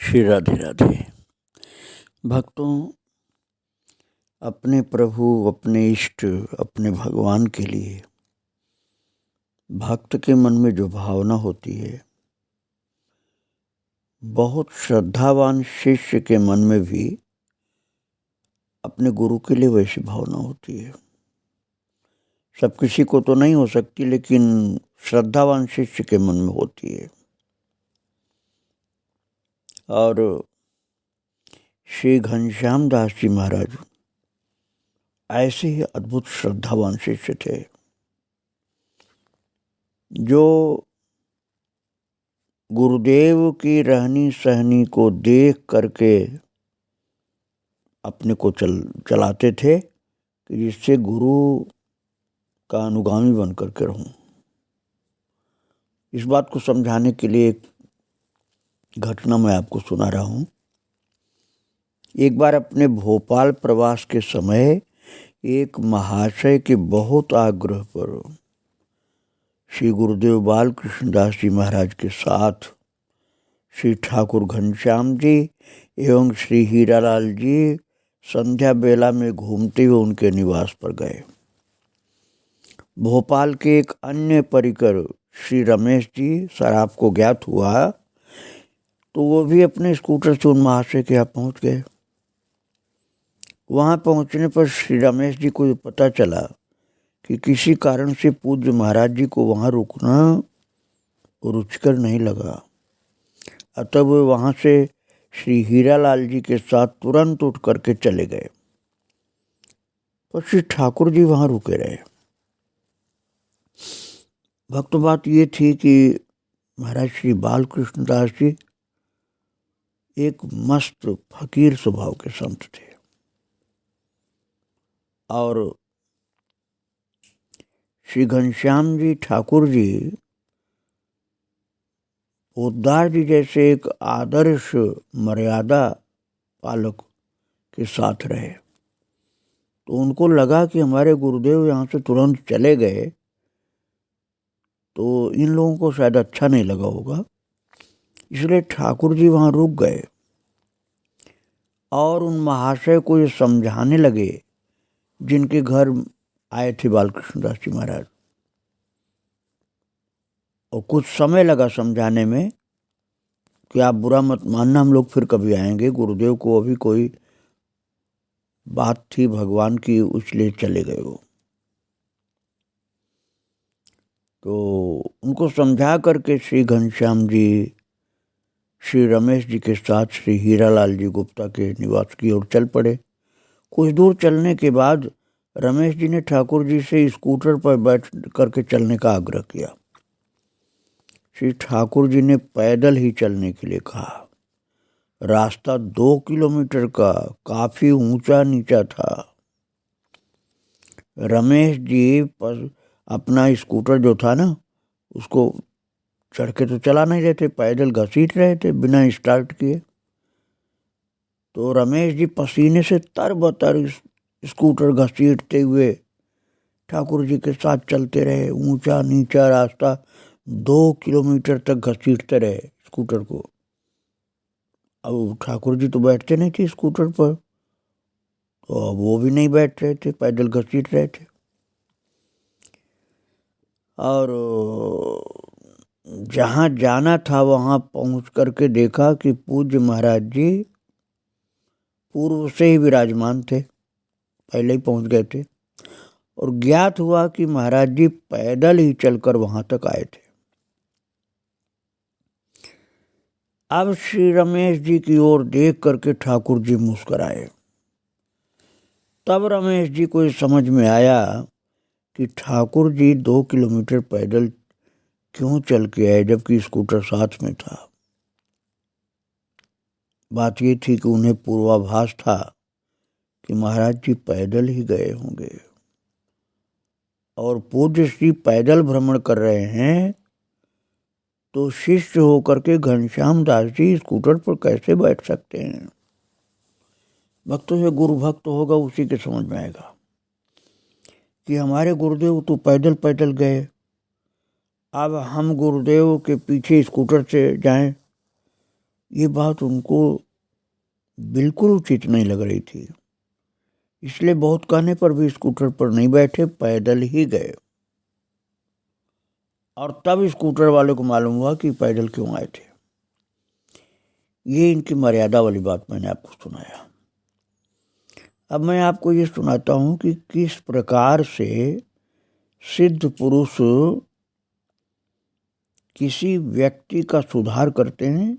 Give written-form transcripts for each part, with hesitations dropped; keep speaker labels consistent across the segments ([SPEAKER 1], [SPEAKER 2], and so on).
[SPEAKER 1] श्री राधे राधे। भक्तों, अपने प्रभु, अपने इष्ट, अपने भगवान के लिए भक्त के मन में जो भावना होती है, बहुत श्रद्धावान शिष्य के मन में भी अपने गुरु के लिए वैसी भावना होती है। सब किसी को तो नहीं हो सकती, लेकिन श्रद्धावान शिष्य के मन में होती है। और श्री घनश्याम दास जी महाराज ऐसे ही अद्भुत श्रद्धावान शिष्य थे, जो गुरुदेव की रहनी सहनी को देख करके अपने को चलाते थे कि जिससे गुरु का अनुगामी बन करके रहूं। इस बात को समझाने के लिए एक घटना मैं आपको सुना रहा हूं। एक बार अपने भोपाल प्रवास के समय एक महाशय के बहुत आग्रह पर श्री गुरुदेव बाल कृष्ण दास जी महाराज के साथ श्री ठाकुर घनश्याम जी एवं श्री हीरालाल जी संध्या बेला में घूमते हुए उनके निवास पर गए। भोपाल के एक अन्य परिकर श्री रमेश जी सर आपको ज्ञात हुआ, तो वो भी अपने स्कूटर से उन महाशय के यहाँ पहुँच गए। वहाँ पहुँचने पर श्री रमेश जी को पता चला कि किसी कारण से पूज्य महाराज जी को वहाँ रुकना रुचिकर नहीं लगा। अतः वे वहाँ से श्री हीरालाल जी के साथ तुरंत उठ करके चले गए, पर श्री ठाकुर जी वहाँ रुके रहे। भक्त बात ये थी कि महाराज श्री बाल कृष्ण दास जी एक मस्त फकीर स्वभाव के संत थे, और श्री घनश्याम जी ठाकुर जी पोद्दार जी जैसे एक आदर्श मर्यादा पालक के साथ रहे। तो उनको लगा कि हमारे गुरुदेव यहाँ से तुरंत चले गए तो इन लोगों को शायद अच्छा नहीं लगा होगा, इसलिए ठाकुर जी वहाँ रुक गए और उन महाशय को ये समझाने लगे जिनके घर आए थे बालकृष्ण दास जी महाराज। और कुछ समय लगा समझाने में कि आप बुरा मत मानना, हम लोग फिर कभी आएंगे। गुरुदेव को अभी कोई बात थी भगवान की, इसलिए चले गए वो। तो उनको समझा करके श्री घनश्याम जी श्री रमेश जी के साथ श्री हीरालाल जी गुप्ता के निवास की ओर चल पड़े। कुछ दूर चलने के बाद रमेश जी ने ठाकुर जी से स्कूटर पर बैठ करके चलने का आग्रह किया। श्री ठाकुर जी ने पैदल ही चलने के लिए कहा। रास्ता 2 किलोमीटर का काफी ऊंचा नीचा था। रमेश जी अपना स्कूटर जो था ना, उसको चढ़ के तो चला नहीं रहे थे, पैदल घसीट रहे थे बिना स्टार्ट किए। तो रमेश जी पसीने से तरबतर स्कूटर घसीटते हुए ठाकुर जी के साथ चलते रहे। ऊंचा नीचा रास्ता 2 किलोमीटर तक घसीटते रहे स्कूटर को। अब ठाकुर जी तो बैठते नहीं थे स्कूटर पर, तो अब वो भी नहीं बैठ रहे थे, पैदल घसीट रहे थे। और जहाँ जाना था वहाँ पहुँच करके देखा कि पूज्य महाराज जी पूर्व से ही विराजमान थे, पहले ही पहुँच गए थे। और ज्ञात हुआ कि महाराज जी पैदल ही चलकर वहाँ तक आए थे। अब श्री रमेश जी की ओर देख करके ठाकुर जी मुस्कुराए। तब रमेश जी को समझ में आया कि ठाकुर जी 2 किलोमीटर पैदल क्यों चल के आए जबकि स्कूटर साथ में था। बात ये थी कि उन्हें पूर्वाभास था कि महाराज जी पैदल ही गए होंगे, और पूज्य श्री पैदल भ्रमण कर रहे हैं तो शिष्य होकर के घनश्याम दास जी स्कूटर पर कैसे बैठ सकते हैं। भक्तों से गुरु भक्त होगा उसी के समझ में आएगा कि हमारे गुरुदेव तो पैदल पैदल गए, अब हम गुरुदेव के पीछे स्कूटर से जाएं ये बात उनको बिल्कुल उचित नहीं लग रही थी, इसलिए बहुत कहने पर भी स्कूटर पर नहीं बैठे, पैदल ही गए। और तब स्कूटर वाले को मालूम हुआ कि पैदल क्यों आए थे। ये इनकी मर्यादा वाली बात मैंने आपको सुनाया। अब मैं आपको ये सुनाता हूं कि किस प्रकार से सिद्ध पुरुष किसी व्यक्ति का सुधार करते हैं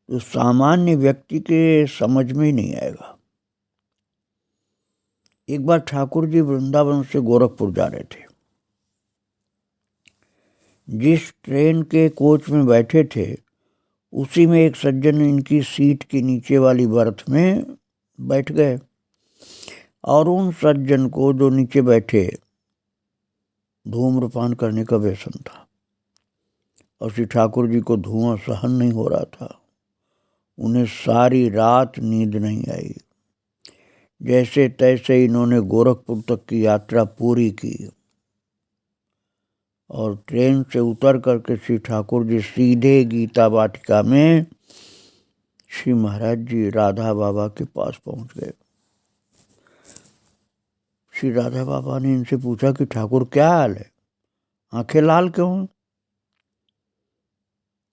[SPEAKER 1] तो सामान्य व्यक्ति के समझ में ही नहीं आएगा। एक बार ठाकुर जी वृंदावन से गोरखपुर जा रहे थे। जिस ट्रेन के कोच में बैठे थे उसी में एक सज्जन इनकी सीट के नीचे वाली बर्थ में बैठ गए, और उन सज्जन को जो नीचे बैठे धूम्रपान करने का व्यसन था, और श्री ठाकुर जी को धुआं सहन नहीं हो रहा था। उन्हें सारी रात नींद नहीं आई। जैसे तैसे इन्होंने गोरखपुर तक की यात्रा पूरी की, और ट्रेन से उतर करके श्री ठाकुर जी सीधे गीता वाटिका में श्री महाराज जी राधा बाबा के पास पहुंच गए। श्री राधा बाबा ने इनसे पूछा कि ठाकुर क्या हाल है, आंखें लाल क्यों हैं?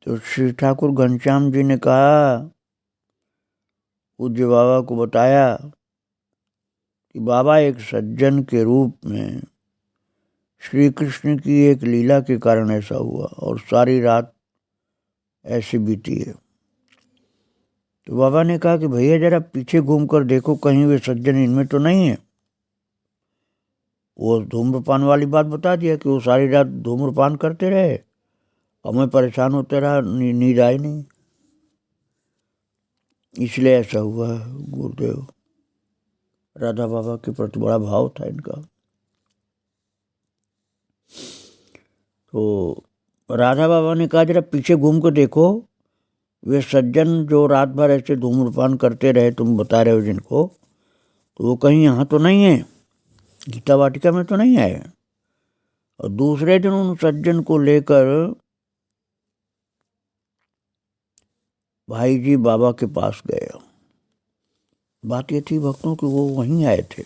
[SPEAKER 1] तो श्री ठाकुर घनश्याम जी ने कहा, पूज्य बाबा को बताया कि बाबा एक सज्जन के रूप में श्री कृष्ण की एक लीला के कारण ऐसा हुआ, और सारी रात ऐसी बीती है। तो बाबा ने कहा कि भैया जरा पीछे घूमकर देखो, कहीं वे सज्जन इनमें तो नहीं है। वो धूम्रपान वाली बात बता दिया कि वो सारी रात धूम्रपान करते रहे और मैं परेशान होते रहा, नींद आई नहीं, इसलिए ऐसा हुआ। गुरुदेव राधा बाबा के प्रति बड़ा भाव था इनका। तो राधा बाबा ने कहा जरा पीछे घूम कर देखो, वे सज्जन जो रात भर ऐसे धूम्रपान करते रहे तुम बता रहे हो जिनको, तो वो कहीं यहाँ तो नहीं है, गीता वाटिका में तो नहीं आए। और दूसरे दिन उन सज्जन को लेकर भाई जी बाबा के पास गए। बात ये थी भक्तों कि वो वहीं आए थे।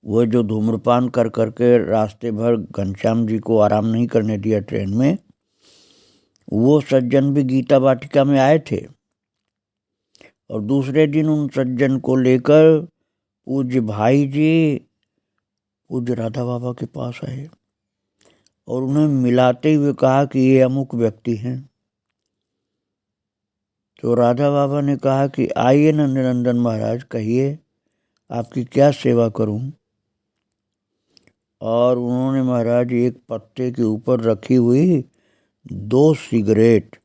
[SPEAKER 1] वो जो धूम्रपान कर करके रास्ते भर घनश्याम जी को आराम नहीं करने दिया ट्रेन में, वो सज्जन भी गीता वाटिका में आए थे। और दूसरे दिन उन सज्जन को लेकर पूज्य भाई जी पूज्य राधा बाबा के पास आए और उन्हें मिलाते हुए कहा कि ये अमुक व्यक्ति हैं। तो राधा बाबा ने कहा कि आइए नंदनंदन महाराज, कहिए आपकी क्या सेवा करूं। और उन्होंने महाराज एक पत्ते के ऊपर रखी हुई 2 सिगरेट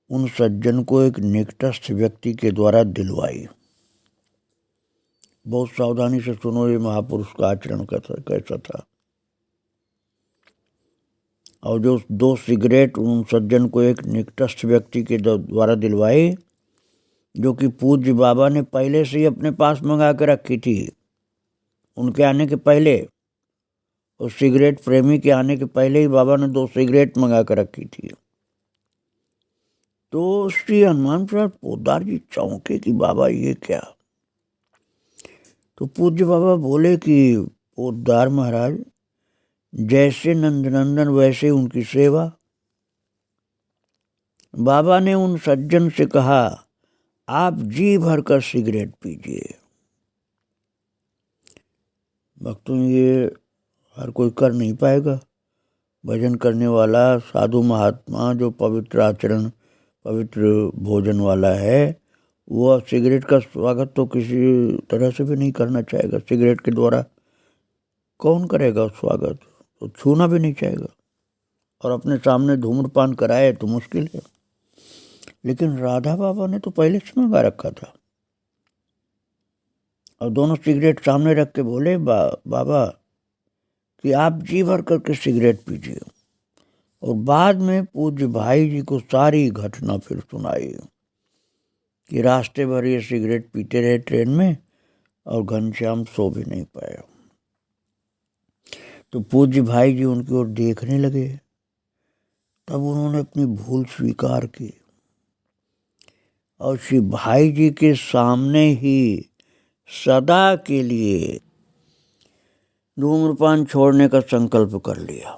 [SPEAKER 1] उन सज्जन को एक निकटस्थ व्यक्ति के द्वारा दिलवाई। बहुत सावधानी से सुनो, ये महापुरुष का आचरण कैसा था। और जो 2 सिगरेट उन सज्जन को एक निकटस्थ व्यक्ति के द्वारा दिलवाई, जो कि पूज्य बाबा ने पहले से ही अपने पास मंगा के रखी थी। उनके आने के पहले, उस सिगरेट प्रेमी के आने के पहले ही बाबा ने 2 सिगरेट मंगा कर रखी थी। तो श्री हनुमान प्रसाद पोद्दार जी चौंके कि बाबा ये क्या। तो पूज्य बाबा बोले कि पोद्दार महाराज, जैसे नंदनंदन वैसे उनकी सेवा। बाबा ने उन सज्जन से कहा, आप जी भरकर सिगरेट पीजिए। भक्तों, ये हर कोई कर नहीं पाएगा। भजन करने वाला साधु महात्मा जो पवित्र आचरण, पवित्र भोजन वाला है, वो सिगरेट का स्वागत तो किसी तरह से भी नहीं करना चाहेगा। सिगरेट के द्वारा कौन करेगा स्वागत, तो छूना भी नहीं चाहेगा। और अपने सामने धूम्रपान कराए तो मुश्किल है। लेकिन राधा बाबा ने तो पहले से मंगा रखा था, और दोनों सिगरेट सामने रख के बोले, बाबा कि आप जी भर करके सिगरेट पीजिए। और बाद में पूज्य भाई जी को सारी घटना फिर सुनाई कि रास्ते भर ये सिगरेट पीते रहे ट्रेन में, और घनश्याम सो भी नहीं पाया। तो पूज्य भाई जी उनकी ओर देखने लगे तब उन्होंने अपनी भूल स्वीकार की और श्री भाई जी के सामने ही सदा के लिए धूम्रपान छोड़ने का संकल्प कर लिया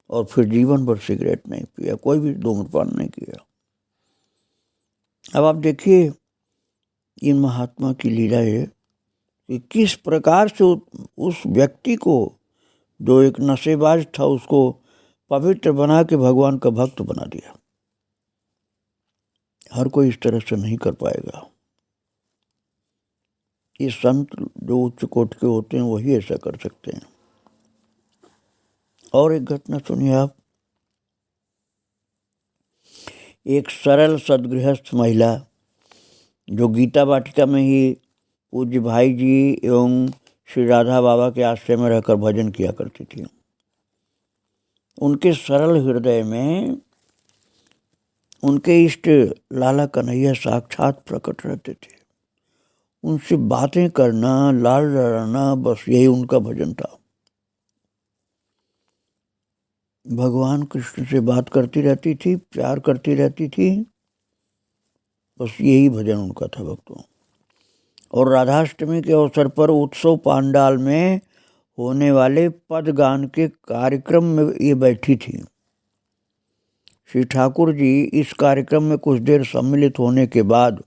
[SPEAKER 1] और फिर जीवन भर सिगरेट नहीं पिया, कोई भी धूम्रपान नहीं किया। अब आप देखिए इन महात्मा की लीला है कि किस प्रकार से उस व्यक्ति को जो एक नशेबाज था उसको पवित्र बना के भगवान का भक्त बना दिया। हर कोई इस तरह से नहीं कर पाएगा। ये संत जो उच्च कोटि के होते हैं वही ऐसा कर सकते हैं। और एक घटना सुनिए आप। एक सरल सदगृहस्थ महिला जो गीता वाटिका में ही पूज्य भाई जी एवं श्री राधा बाबा के आश्रय में रहकर भजन किया करती थी, उनके सरल हृदय में उनके इष्ट लाला कन्हैया साक्षात प्रकट रहते थे। उनसे बातें करना, लाल लड़ाना, बस यही उनका भजन था। भगवान कृष्ण से बात करती रहती थी, प्यार करती रहती थी, बस यही भजन उनका था भक्तों। और राधाष्टमी के अवसर पर उत्सव पांडाल में होने वाले पद गान के कार्यक्रम में ये बैठी थी। श्री ठाकुर जी इस कार्यक्रम में कुछ देर सम्मिलित होने के बाद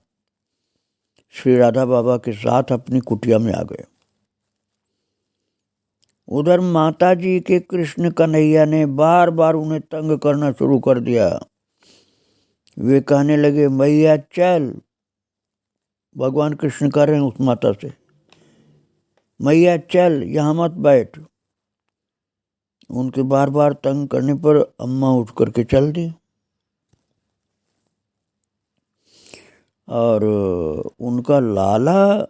[SPEAKER 1] श्री राधा बाबा के साथ अपनी कुटिया में आ गए। उधर माता जी के कृष्ण कन्हैया ने बार बार उन्हें तंग करना शुरू कर दिया। वे कहने लगे, मैया चल। भगवान कृष्ण कह रहे हैं उस माता से, मैया चल, यहाँ मत बैठ। उनके बार बार तंग करने पर अम्मा उठ करके चल दी और उनका लाला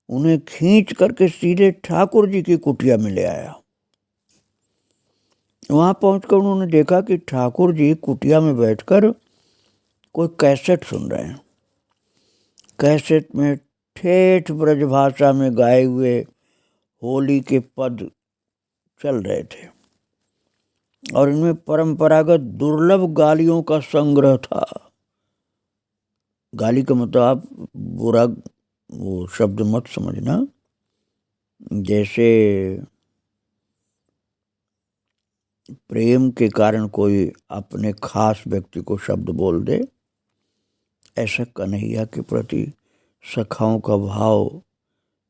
[SPEAKER 1] उन्हें खींच करके सीधे ठाकुर जी की कुटिया में ले आया। वहां पहुंचकर उन्होंने देखा कि ठाकुर जी कुटिया में बैठकर कोई कैसेट सुन रहे हैं। कैसेट में ठेठ ब्रजभाषा में गाए हुए होली के पद चल रहे थे और इनमें परंपरागत दुर्लभ गालियों का संग्रह था। गाली का मतलब आप बुरा वो शब्द मत समझना, जैसे प्रेम के कारण कोई अपने खास व्यक्ति को शब्द बोल दे, ऐसा कन्हैया के प्रति सखाओं का भाव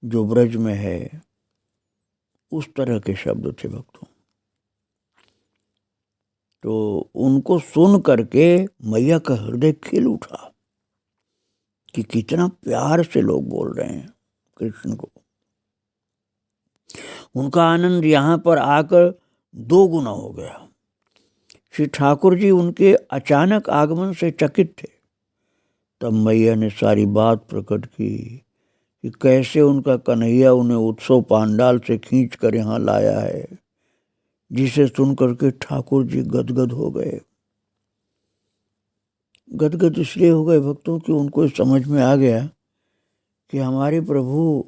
[SPEAKER 1] जो ब्रज में है, उस तरह के शब्द थे भक्तों। तो उनको सुन करके मैया का हृदय खिल उठा कि कितना प्यार से लोग बोल रहे हैं कृष्ण को। उनका आनंद यहाँ पर आकर 2 गुना हो गया। श्री ठाकुर जी उनके अचानक आगमन से चकित थे। तब मैया ने सारी बात प्रकट की कि कैसे उनका कन्हैया उन्हें उत्सव पांडाल से खींच कर यहाँ लाया है, जिसे सुनकर के ठाकुर जी गदगद हो गए। गदगद इसलिए हो गए भक्तों कि उनको समझ में आ गया कि हमारे प्रभु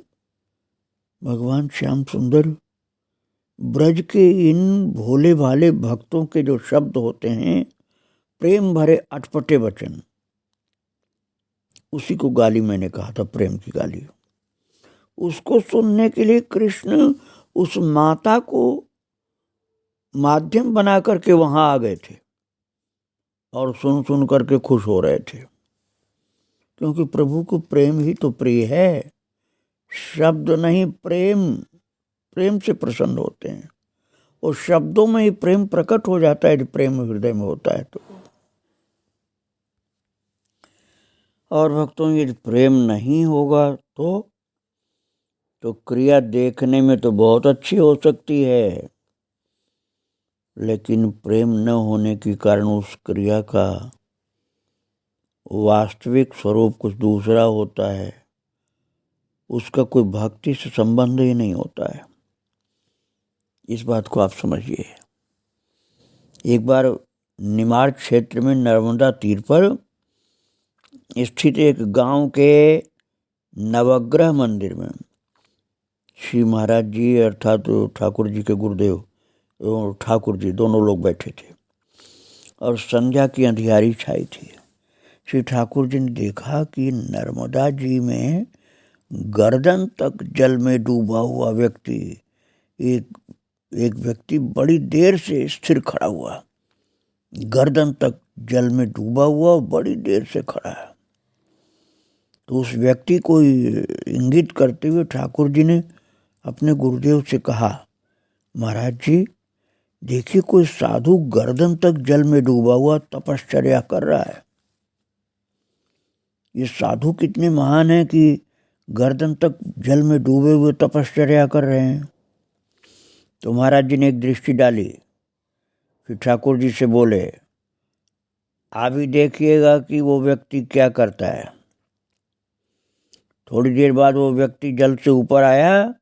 [SPEAKER 1] भगवान श्याम सुंदर ब्रज के इन भोले भाले भक्तों के जो शब्द होते हैं, प्रेम भरे अटपटे वचन, उसी को गाली मैंने कहा था, प्रेम की गाली। उसको सुनने के लिए कृष्ण उस माता को माध्यम बना करके वहां आ गए थे और सुन सुन करके खुश हो रहे थे, क्योंकि प्रभु को प्रेम ही तो प्रिय है, शब्द नहीं। प्रेम से प्रसन्न होते हैं और शब्दों में ही प्रेम प्रकट हो जाता है यदि प्रेम हृदय में होता है तो। और भक्तों यदि प्रेम नहीं होगा तो क्रिया देखने में तो बहुत अच्छी हो सकती है, लेकिन प्रेम न होने के कारण उस क्रिया का वास्तविक स्वरूप कुछ दूसरा होता है, उसका कोई भक्ति से संबंध ही नहीं होता है। इस बात को आप समझिए। एक बार निमाड़ क्षेत्र में नर्मदा तीर पर स्थित एक गांव के नवग्रह मंदिर में श्री महाराज जी अर्थात ठाकुर जी के गुरुदेव एवं ठाकुर जी दोनों लोग बैठे थे। और संध्या की अंधियारी छाई थी। श्री ठाकुर जी ने देखा कि नर्मदा जी में गर्दन तक जल में डूबा हुआ व्यक्ति, एक व्यक्ति बड़ी देर से स्थिर खड़ा हुआ, गर्दन तक जल में डूबा हुआ और बड़ी देर से खड़ा है। तो उस व्यक्ति को इंगित करते हुए ठाकुर जी ने अपने गुरुदेव से कहा, महाराज जी देखिए, कोई साधु गर्दन तक जल में डूबा हुआ तपश्चर्या कर रहा है। ये साधु कितने महान हैं कि गर्दन तक जल में डूबे हुए तपश्चर्या कर रहे हैं। तो महाराज जी ने एक दृष्टि डाली, फिर ठाकुर जी से बोले, आप ही देखिएगा कि वो व्यक्ति क्या करता है। थोड़ी देर बाद वो व्यक्ति जल से ऊपर आया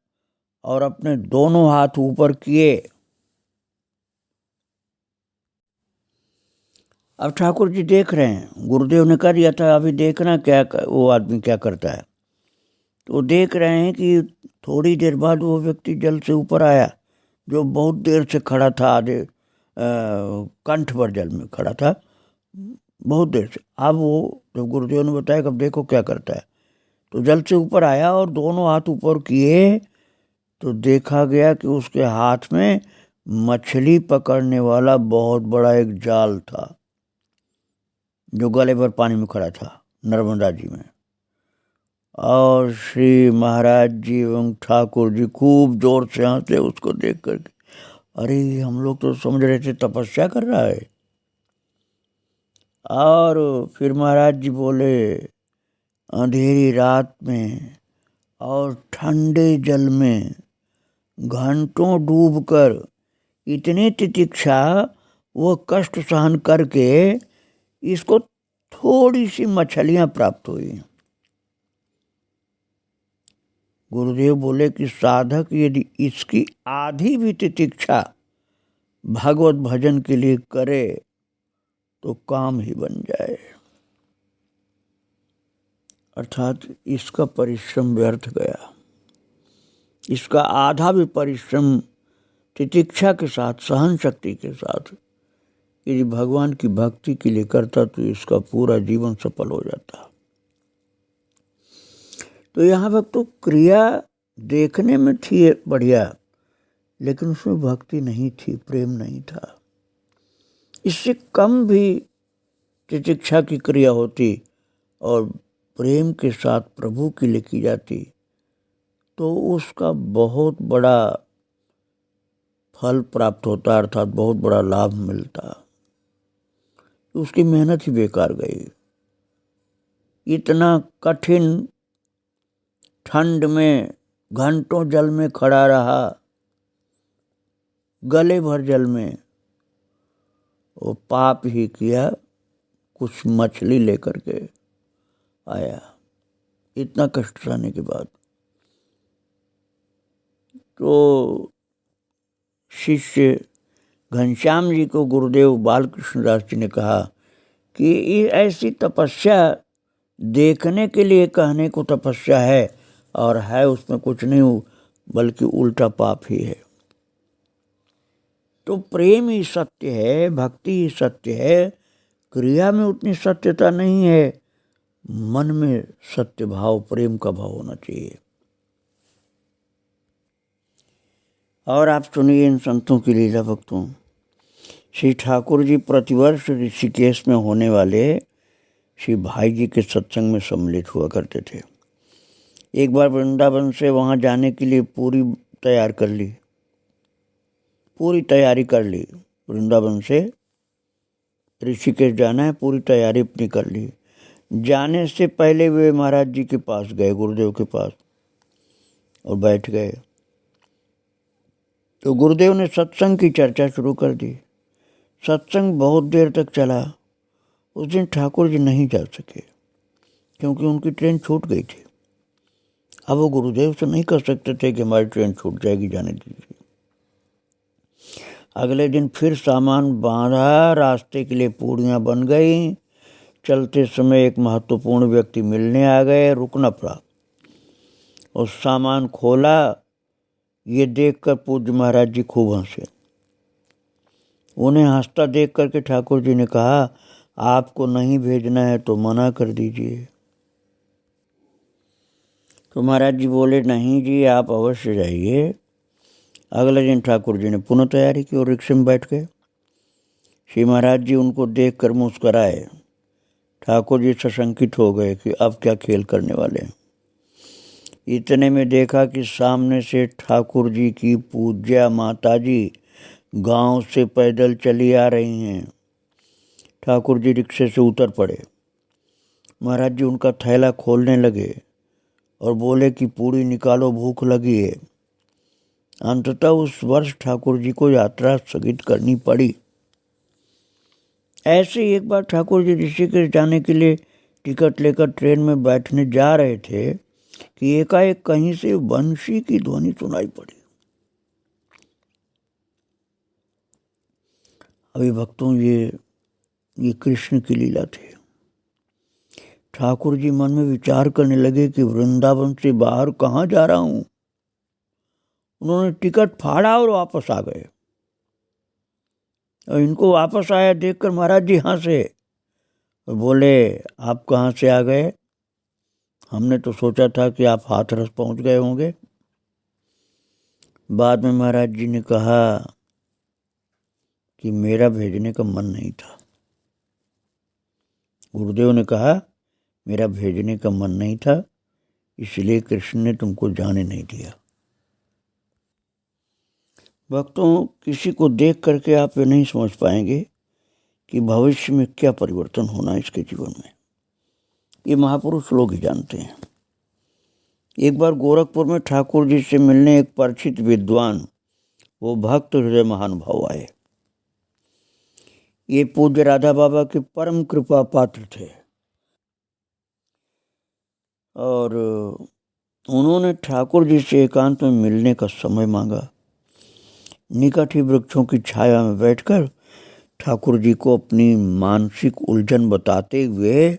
[SPEAKER 1] और अपने दोनों हाथ ऊपर किए। अब ठाकुर जी देख रहे हैं, गुरुदेव ने कर दिया था, अभी देखना क्या वो आदमी क्या करता है। तो देख रहे हैं कि थोड़ी देर बाद वो व्यक्ति जल से ऊपर आया, जो बहुत देर से खड़ा था, आधे कंठ भर जल में खड़ा था बहुत देर से। अब वो जब गुरुदेव ने बताया कि अब देखो क्या करता है, तो जल से ऊपर आया और दोनों हाथ ऊपर किए तो देखा गया कि उसके हाथ में मछली पकड़ने वाला बहुत बड़ा एक जाल था, जो गले भर पानी में खड़ा था नर्मदा जी में। और श्री महाराज जी एवं ठाकुर जी खूब जोर से हंसे उसको देख करके। अरे हम लोग तो समझ रहे थे तपस्या कर रहा है। और फिर महाराज जी बोले, अंधेरी रात में और ठंडे जल में घंटों डूबकर इतनी तितिक्षा वो कष्ट सहन करके इसको थोड़ी सी मछलियां प्राप्त हुई। गुरुदेव बोले कि साधक यदि इसकी आधी भी तितिक्षा भगवत भजन के लिए करे तो काम ही बन जाए, अर्थात इसका परिश्रम व्यर्थ गया। इसका आधा भी परिश्रम तितिक्षा के साथ, सहन शक्ति के साथ यदि भगवान की भक्ति के लिए करता तो इसका पूरा जीवन सफल हो जाता। तो यहाँ वक्त तो क्रिया देखने में थी बढ़िया, लेकिन उसमें भक्ति नहीं थी, प्रेम नहीं था। इससे कम भी तितिक्षा की क्रिया होती और प्रेम के साथ प्रभु के लिए की जाती तो उसका बहुत बड़ा फल प्राप्त होता, अर्थात बहुत बड़ा लाभ मिलता। उसकी मेहनत ही बेकार गई। इतना कठिन ठंड में घंटों जल में खड़ा रहा, गले भर जल में, वो पाप ही किया, कुछ मछली लेकर के आया इतना कष्ट सहने के बाद। तो शिष्य घनश्याम जी को गुरुदेव बालकृष्ण दास जी ने कहा कि ऐसी तपस्या देखने के लिए कहने को तपस्या है, और है उसमें कुछ नहीं बल्कि उल्टा पाप ही है। तो प्रेम ही सत्य है, भक्ति ही सत्य है, क्रिया में उतनी सत्यता नहीं है, मन में सत्य भाव, प्रेम का भाव होना चाहिए। और आप सुनिए इन संतों की लीला भक्तों। श्री ठाकुर जी प्रतिवर्ष ऋषिकेश में होने वाले श्री भाई जी के सत्संग में सम्मिलित हुआ करते थे। एक बार वृंदावन से वहाँ जाने के लिए पूरी तैयारी कर ली। वृंदावन से ऋषिकेश जाना है, पूरी तैयारी अपनी कर ली। जाने से पहले वे महाराज जी के पास गए, गुरुदेव के पास, और बैठ गए। तो गुरुदेव ने सत्संग की चर्चा शुरू कर दी। सत्संग बहुत देर तक चला। उस दिन ठाकुर जी नहीं जा सके क्योंकि उनकी ट्रेन छूट गई थी। अब वो गुरुदेव से नहीं कह सकते थे कि हमारी ट्रेन छूट जाएगी, जाने दीजिए। अगले दिन फिर सामान बांधा, रास्ते के लिए पूड़ियाँ बन गई। चलते समय एक महत्वपूर्ण व्यक्ति मिलने आ गए, रुकना पड़ा। और सामान खोला, ये देखकर पूज्य महाराज जी खूब हंसे। उन्हें हंसता देख करके ठाकुर जी ने कहा, आपको नहीं भेजना है तो मना कर दीजिए। तो महाराज जी बोले, नहीं जी, आप अवश्य जाइए। अगले दिन ठाकुर जी ने पुनः तैयारी की और रिक्शे में बैठ गए। श्री महाराज जी उनको देखकर मुस्कराए। ठाकुर जी सशंकित हो गए कि अब क्या खेल करने वाले हैं। इतने में देखा कि सामने से ठाकुर जी की पूज्या माता जी गांव से पैदल चली आ रही हैं। ठाकुर जी रिक्शे से उतर पड़े। महाराज जी उनका थैला खोलने लगे और बोले कि पूड़ी निकालो, भूख लगी है। अंततः उस वर्ष ठाकुर जी को यात्रा स्थगित करनी पड़ी। ऐसे ही एक बार ठाकुर जी ऋषिकेश जाने के लिए टिकट लेकर ट्रेन में बैठने जा रहे थे कि एकाएक कहीं से बंशी की ध्वनि सुनाई पड़ी। अभी भक्तों, ये कृष्ण की लीला थी। ठाकुर जी मन में विचार करने लगे कि वृंदावन से बाहर कहाँ जा रहा हूं। उन्होंने टिकट फाड़ा और वापस आ गए। और इनको वापस आया देखकर महाराज जी हंसे और बोले, आप कहाँ से आ गए? हमने तो सोचा था कि आप हाथरस पहुंच गए होंगे। बाद में महाराज जी ने कहा कि मेरा भेजने का मन नहीं था। गुरुदेव ने कहा, मेरा भेजने का मन नहीं था, इसलिए कृष्ण ने तुमको जाने नहीं दिया। भक्तों, किसी को देख करके आप ये नहीं समझ पाएंगे कि भविष्य में क्या परिवर्तन होना है इसके जीवन में। ये महापुरुष लोग ही जानते हैं। एक बार गोरखपुर में ठाकुर जी से मिलने एक परिचित विद्वान, वो भक्त हृदय महानुभाव आए। ये पूज्य राधा बाबा के परम कृपा पात्र थे और उन्होंने ठाकुर जी से एकांत में मिलने का समय मांगा। निकट ही वृक्षों की छाया में बैठकर ठाकुर जी को अपनी मानसिक उलझन बताते हुए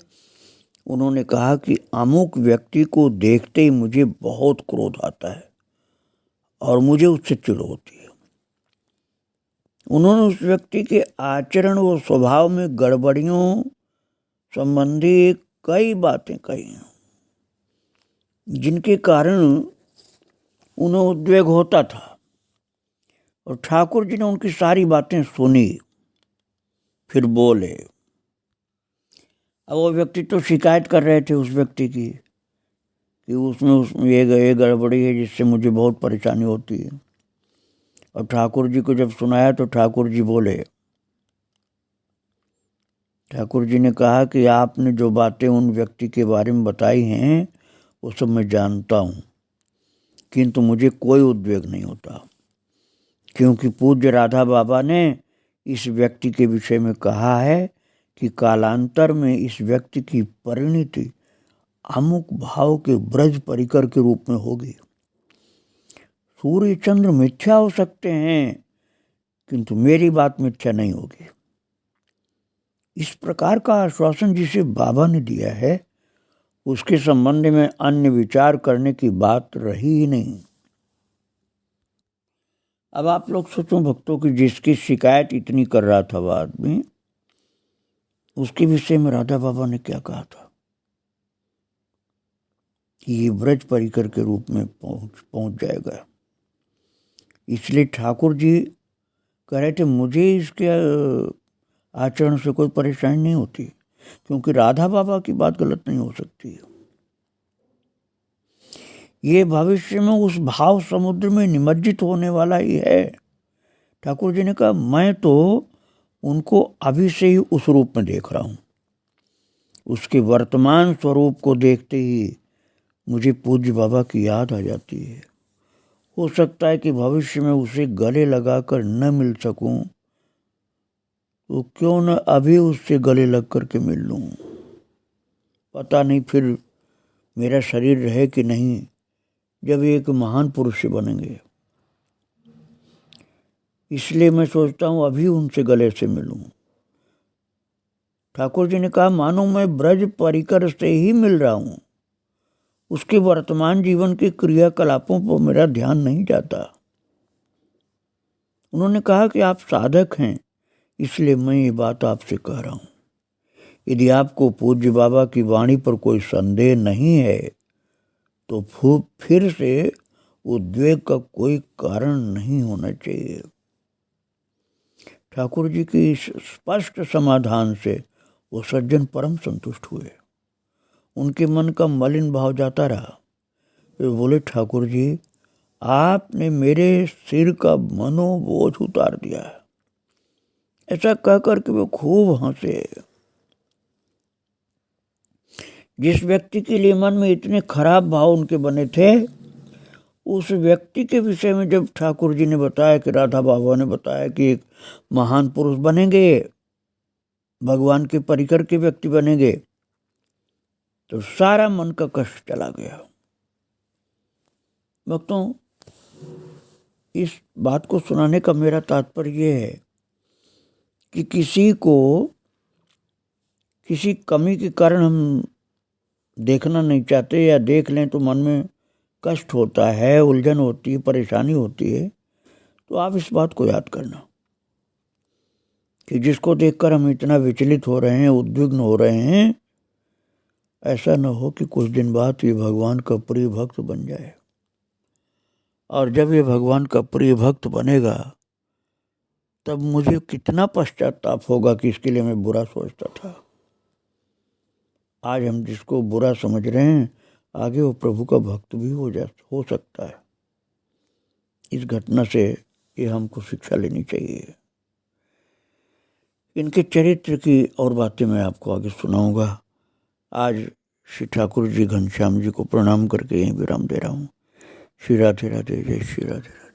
[SPEAKER 1] उन्होंने कहा कि अमुक व्यक्ति को देखते ही मुझे बहुत क्रोध आता है और मुझे उससे चिढ़ होती है। उन्होंने उस व्यक्ति के आचरण व स्वभाव में गड़बड़ियों संबंधी कई बातें कही जिनके कारण उन्हें उद्वेग होता था और ठाकुर जी ने उनकी सारी बातें सुनी। फिर बोले, अब वो व्यक्ति तो शिकायत कर रहे थे उस व्यक्ति की कि उसमें ये गड़बड़ी है जिससे मुझे बहुत परेशानी होती है। और ठाकुर जी को जब सुनाया तो ठाकुर जी बोले, ठाकुर जी ने कहा कि आपने जो बातें उन व्यक्ति के बारे में बताई हैं वो सब मैं जानता हूँ, किंतु मुझे कोई उद्वेग नहीं होता, क्योंकि पूज्य राधा बाबा ने इस व्यक्ति के विषय में कहा है कि कालांतर में इस व्यक्ति की परिणति अमुक भाव के ब्रज परिकर के रूप में होगी। सूर्य चंद्र मिथ्या हो सकते हैं, किंतु मेरी बात मिथ्या नहीं होगी। इस प्रकार का आश्वासन जिसे बाबा ने दिया है उसके संबंध में अन्य विचार करने की बात रही ही नहीं। अब आप लोग सोचो भक्तों की जिसकी शिकायत इतनी कर रहा था वो आदमी, उसके विषय में राधा बाबा ने क्या कहा था कि ये ब्रज परिकर के रूप में पहुंच जाएगा। इसलिए ठाकुर जी कह रहे थे मुझे इसके आचरण से कोई परेशानी नहीं होती, क्योंकि राधा बाबा की बात गलत नहीं हो सकती। ये भविष्य में उस भाव समुद्र में निमज्जित होने वाला ही है। ठाकुर जी ने कहा, मैं तो उनको अभी से ही उस रूप में देख रहा हूँ। उसके वर्तमान स्वरूप को देखते ही मुझे पूज्य बाबा की याद आ जाती है। हो सकता है कि भविष्य में उसे गले लगाकर न मिल सकूं, तो क्यों न अभी उससे गले लग करके मिल लूं। पता नहीं फिर मेरा शरीर रहे कि नहीं जब एक महान पुरुष से बनेंगे। इसलिए मैं सोचता हूं अभी उनसे गले से मिलूं। ठाकुर जी ने कहा, मानो मैं ब्रज परिकर से ही मिल रहा हूं, उसके वर्तमान जीवन के क्रियाकलापों पर मेरा ध्यान नहीं जाता। उन्होंने कहा कि आप साधक हैं, इसलिए मैं ये बात आपसे कह रहा हूँ। यदि आपको पूज्य बाबा की वाणी पर कोई संदेह नहीं है तो फिर से उद्वेग का कोई कारण नहीं होना चाहिए। ठाकुर जी की इस स्पष्ट समाधान से वो सज्जन परम संतुष्ट हुए। उनके मन का मलिन भाव जाता रहा। वे बोले, ठाकुर जी, आपने मेरे सिर का मनोबोझ उतार दिया है। ऐसा कहकर के वे खूब हंसे। जिस व्यक्ति के लिए मन में इतने खराब भाव उनके बने थे, उस व्यक्ति के विषय में जब ठाकुर जी ने बताया कि राधा बाबा ने बताया कि एक महान पुरुष बनेंगे, भगवान के परिकर के व्यक्ति बनेंगे, तो सारा मन का कष्ट चला गया। भक्तों, इस बात को सुनाने का मेरा तात्पर्य यह है कि किसी को किसी कमी के कारण हम देखना नहीं चाहते या देख लें तो मन में कष्ट होता है, उलझन होती है, परेशानी होती है, तो आप इस बात को याद करना कि जिसको देखकर हम इतना विचलित हो रहे हैं, उद्विग्न हो रहे हैं, ऐसा न हो कि कुछ दिन बाद ये भगवान का प्रिय भक्त बन जाए। और जब ये भगवान का प्रिय भक्त बनेगा तब मुझे कितना पश्चाताप होगा कि इसके लिए मैं बुरा सोचता था। आज हम जिसको बुरा समझ रहे हैं, आगे वो प्रभु का भक्त भी हो सकता है। इस घटना से ये हमको शिक्षा लेनी चाहिए। इनके चरित्र की और बातें मैं आपको आगे सुनाऊंगा। आज श्री ठाकुर जी घनश्याम जी को प्रणाम करके यहीं विराम दे रहा हूँ। श्री राधे राधे, जय श्री राधे।